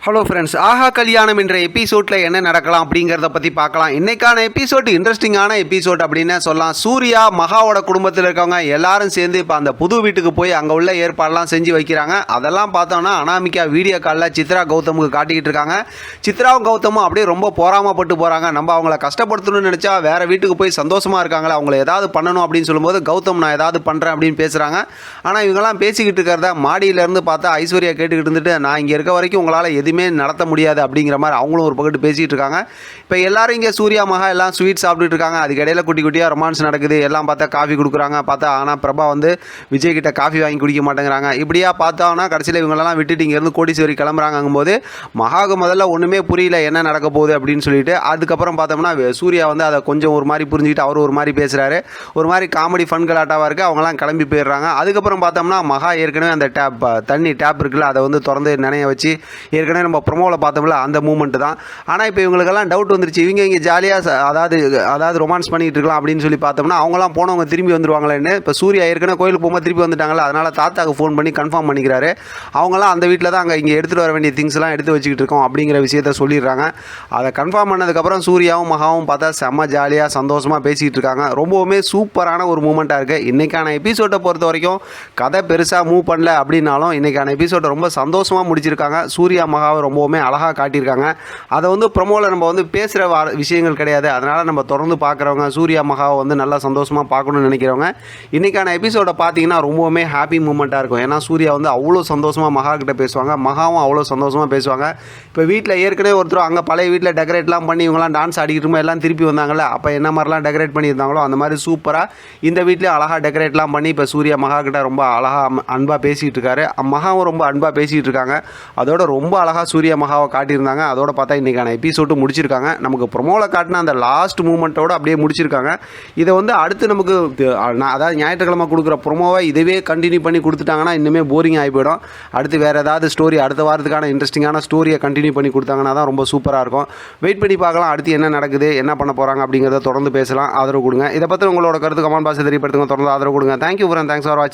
Hello friends, ஆஹா கல்யாணம் என்ற எபிசோடில் என்ன நடக்கலாம் அப்படிங்கிறத பற்றி பார்க்கலாம். இன்றைக்கான எபிசோட் இன்ட்ரெஸ்டிங்கான எபிசோட் அப்படின்னு சொல்லலாம். சூர்யா மகாவோட குடும்பத்தில் இருக்கவங்க எல்லாரும் சேர்ந்து இப்போ அந்த புது வீட்டுக்கு போய் அங்கே உள்ள ஏற்பாடெல்லாம் செஞ்சு வைக்கிறாங்க. அதெல்லாம் பார்த்தோன்னா அனாமிகா வீடியோ காலில் சித்ரா கௌதமுக்கு காட்டிக்கிட்டு இருக்காங்க. சித்ராவும் கௌதமும் அப்படியே ரொம்ப பொறாமப்பட்டு போகிறாங்க. நம்ம அவங்கள கஷ்டப்படுத்தணும்னு நினச்சா வேறு வீட்டுக்கு போய் சந்தோஷமாக இருக்காங்களே, அவங்கள ஏதாவது பண்ணணும் அப்படின்னு சொல்லும்போது கௌதம் நான் ஏதாவது பண்ணுறேன் அப்படின்னு பேசுகிறாங்க. ஆனால் இவங்கெல்லாம் பேசிக்கிட்டு இருக்கிறத மாடியிலேருந்து பார்த்தா ஐஸ்வர்யா கேட்டுக்கிட்டு இருந்துட்டு, நான் இங்கே இருக்க வரைக்கும் உங்களால் எதுவுமே நடத்த முடியாது அப்படிங்கிற மாதிரி அவங்களும் ஒரு பக்கத்து பேசிகிட்டு இருக்காங்க. இப்போ எல்லாரும் இங்கே சூர்யா மகா எல்லாம் ஸ்வீட் சாப்பிட்டுட்டு இருக்காங்க. அதுக்கு இடையில குட்டி குட்டியாக ரொமான்ஸ் நடக்குது. எல்லாம் பார்த்தா காஃபி கொடுக்குறாங்க. பார்த்தா ஆனால் பிரபா வந்து விஜய் கிட்ட காஃபி வாங்கி குடிக்க மாட்டேங்கிறாங்க. இப்படியா பார்த்தோன்னா கடைசியில் இவங்களெல்லாம் விட்டுட்டு இங்கேருந்து கோடீஸ்வரி கிளம்புறாங்கும்போது மகாவுக்கு முதல்ல ஒன்றுமே புரியல என்ன நடக்க போகுது அப்படின்னு சொல்லிட்டு. அதுக்கப்புறம் பார்த்தோம்னா சூர்யா வந்து அதை கொஞ்சம் ஒரு மாதிரி புரிஞ்சுக்கிட்டு அவர் ஒரு மாதிரி பேசுகிறாரு. ஒரு மாதிரி காமெடி ஃபன் கலாட்டாவாக இருக்குது. அவங்களாம் கிளம்பி போயிடுறாங்க. அதுக்கப்புறம் பார்த்தோம்னா மகா ஏற்கனவே அந்த தண்ணி டேப் இருக்குல்ல, அதை வந்து திறந்து நினைய வச்சு ஏற்கனவே நம்ம ப்ரொமோவில் பார்த்தோம்ல அந்த மூமெண்ட்டு தான். ஆனால் இப்போ இவங்களுக்கெல்லாம் டவுட் வந்துருச்சு, இவங்க இங்கே ஜாலியாக அதாவது ரொமான்ஸ் பண்ணிகிட்டு இருக்கலாம் அப்படின்னு சொல்லி பார்த்தோம்னா அவங்களாம் போனவங்க திரும்பி வந்துடுவாங்களேன்னு. இப்போ சூர்யா ஏற்கனவே கோயிலுக்கு போகும்போது திருப்பி வந்துட்டாங்களே, அதனால் தாத்தாவுக்கு ஃபோன் பண்ணி கன்ஃபார்ம் பண்ணிக்கிறாரு. அவங்களாம் அந்த வீட்டில் தான் அங்கே இங்கே எடுத்துகிட்டு வர வேண்டிய திங்ஸ்லாம் எடுத்து வச்சுக்கிட்டு இருக்கோம் அப்படிங்கிற விஷயத்த சொல்லிடுறாங்க. அதை கன்ஃபார்ம் பண்ணதுக்கப்புறம் சூர்யாவும் மகாவும் பார்த்தா செம்ம ஜாலியாக சந்தோஷமாக பேசிகிட்டு இருக்காங்க. ரொம்பவுமே சூப்பரான ஒரு மூமெண்ட்டாக இருக்குது. இன்றைக்கான எபிசோட்டை பொறுத்த வரைக்கும் கதை பெருசாக மூவ் பண்ணல அப்படின்னாலும் இன்றைக்கான எபிசோட்டை ரொம்ப சந்தோஷமாக முடிச்சிருக்காங்க. சூர்யா மகாவை ரொம்பவுமே அழகாக காட்டியிருக்காங்க. அதை வந்து ப்ரொமோவில் நம்ம வந்து பேசுகிற விஷயங்கள் கிடையாது. அதனால் நம்ம தொடர்ந்து பார்க்குறவங்க சூர்யா மகாவை வந்து நல்லா சந்தோஷமாக பார்க்கணும்னு நினைக்கிறவங்க இன்றைக்கான எபிசோடை பார்த்தீங்கன்னா ரொம்பவுமே ஹாப்பி மூமெண்ட்டாக இருக்கும். ஏன்னா சூர்யா வந்து அவ்வளோ சந்தோஷமாக மகா கிட்ட பேசுவாங்க, மகாவும் அவ்வளோ சந்தோஷமாக பேசுவாங்க. இப்போ வீட்டில் ஏற்கனவே ஒருத்தர் அங்கே பழைய வீட்டில் டெக்கரேட்லாம் பண்ணி இவங்களாம் டான்ஸ் ஆடிக்கிட்டு எல்லாம் திருப்பி வந்தாங்கல்ல, அப்போ என்ன மாதிரிலாம் டெக்கரேட் பண்ணியிருந்தாங்களோ அந்த மாதிரி சூப்பராக இந்த வீட்லேயும் அழகாக டெக்கரேட்லாம் பண்ணி இப்போ சூர்யா மகா கிட்ட ரொம்ப அழகாக அன்பாக பேசிகிட்டு இருக்காரு. மகாவும் ரொம்ப அன்பாக பேசிகிட்டு இருக்காங்க. அதோட ரொம்ப அழகாக சூர்யா மகாவை காட்டியிருந்தாங்க. அதோட பார்த்தா இன்றைக்கான எபிசோடு முடிச்சிருக்காங்க. நமக்கு ப்ரொமோவில் காட்டின அந்த லாஸ்ட் மூமெண்ட்டோடு அப்படியே முடிச்சிருக்காங்க. இதை வந்து அடுத்து நமக்கு அதாவது ஞாயிற்றுக்கிழமை கொடுக்குற ப்ரொமோவை இதுவே கண்டினியூ பண்ணி கொடுத்துட்டாங்கன்னா இன்னுமே போரிங் ஆகி போயிடும். அடுத்து வேறு ஏதாவது ஸ்டோரி அடுத்த வாரத்துக்கான இன்ட்ரெஸ்டிங்கான ஸ்டோரியை கண்டினியூ பண்ணி கொடுத்தாங்கன்னா தான் ரொம்ப சூப்பராக இருக்கும். வெயிட் பண்ணி பார்க்கலாம் அடுத்து என்ன நடக்குது, என்ன பண்ண போகிறாங்க அப்படிங்கிறத தொடர்ந்து பேசலாம். ஆதரவு கொடுங்க. இதை பற்றி உங்களோட கருத்து கமெண்ட் பாக்ஸில் தெரியப்படுத்துங்க. தொடர்ந்து ஆதரவு கொடுங்க. தேங்க்யூ ஃப்ரெண்ட், தேங்க்ஸ் ஃபார் வாட்சிங்.